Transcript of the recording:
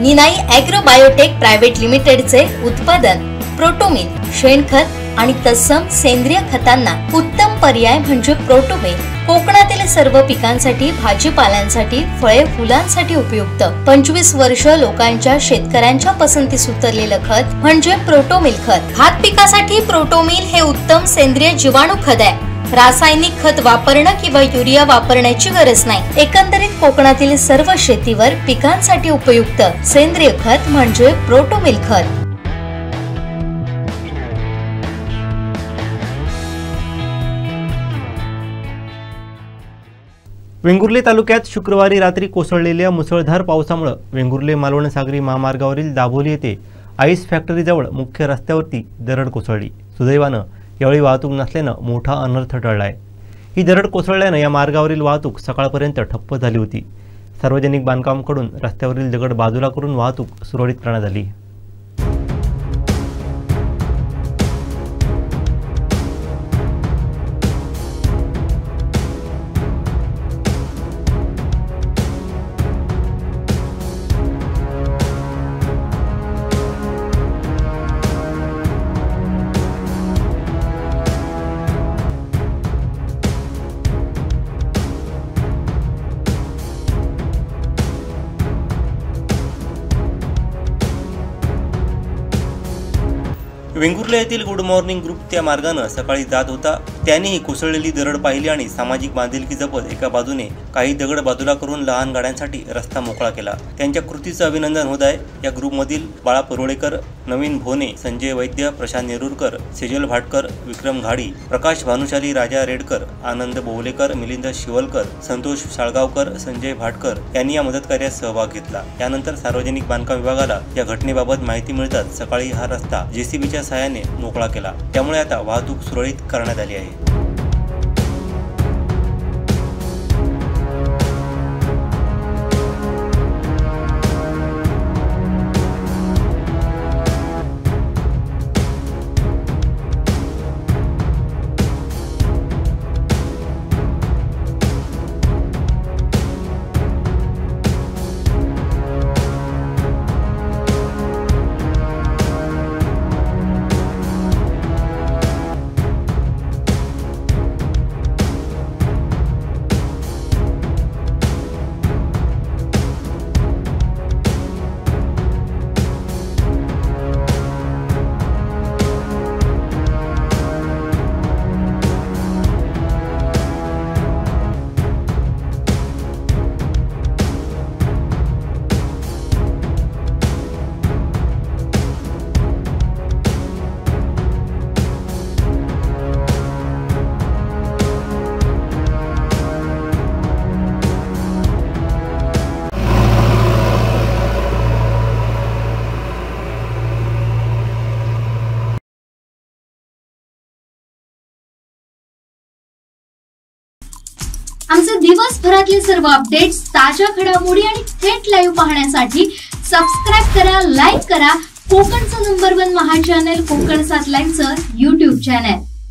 Ninai agro biotech private लिमिटेडचे उत्पादन प्रोटोमिल शेणखत आणि तत्सम सेंद्रिय खतांना उत्तम पर्याय म्हणजे प्रोटोमिल कोकणातील सर्व पिकांसाठी, भाजीपाल्यांसाठी, फळे फुलांसाठी उपयुक्त 25 वर्ष लोकांच्या शेतकऱ्यांच्या पसंतीस उतरलेलं खत म्हणजे प्रोटोमिल खत। भात पिकासाठी प्रोटोमिल हे उत्तम सेंद्रिय जीवाणू खत आहे। रासायनिक खत वापरणं किंवा युरिया वापरण्याची गरज नाही। एकंदरीत कोकणातील सर्व शेतीवर पिकांसाठी उपयुक्त सेंद्रिय खत म्हणजे प्रोटोमिल खत। वेंगुर्ले तालुक्यात शुक्रवारी रात्री कोसळलेल्या मुसळधार पावसामुळे वेंगुर्ले मालवण सागरी महामार्गावरील दाभोली येथे आईस फॅक्टरीजवळ मुख्य रस्त्यावरती दरड कोसळली। सुदैवानं यावेळी वाहतूक नसल्यानं मोठा अनर्थ टळलाय। ही दरड कोसळल्यानं या मार्गावरील वाहतूक सकाळपर्यंत ठप्प झाली होती। सार्वजनिक बांधकामाकडून रस्त्यावरील दगड बाजूला करून वाहतूक सुरळीत करण्यात आली। वेंगुर्ले येथील गुड मॉर्निंग ग्रुप त्या मार्गाने सकाळी जात होता। त्याने ही कोसळलेली दरड पाहिली आणि सामाजिक बांधिलकी जपत एका बाजूने काही दगड बाजूला करून लहान गाड्यांसाठी रस्ता मोकळा केला। त्यांच्या कृतीचं अभिनंदन होत आहे। या ग्रुपमधील बाळा परोळेकर, नवीन भोने, संजय वैद्य, प्रशांत नेरुरकर, सेजल भाटकर, विक्रम घाडी, प्रकाश भानुशाली, राजा रेडकर, आनंद बोवलेकर, मिलिंद शिवलकर, संतोष साळगावकर, संजय भाटकर यांनी या मदत कार्यात सहभाग घेतला। यानंतर सार्वजनिक बांधकाम विभागाला या घटनेबाबत माहिती मिळताच सकाळी हा रस्ता जेसीबीच्या सहाय्याने मोकळा केला। त्यामुळे आता वाहतूक सुरळीत करण्यात आली आहे। आमचे दिवसभरातले सर्व अपडेट्स, ताज्या घडामोडी आणि थेट लाईव्ह पाहण्यासाठी सबस्क्राइब करा, लाईक करा कोकणचं नंबर 1 महा चॅनल कोकण 7 लाईव्हचं YouTube चॅनल।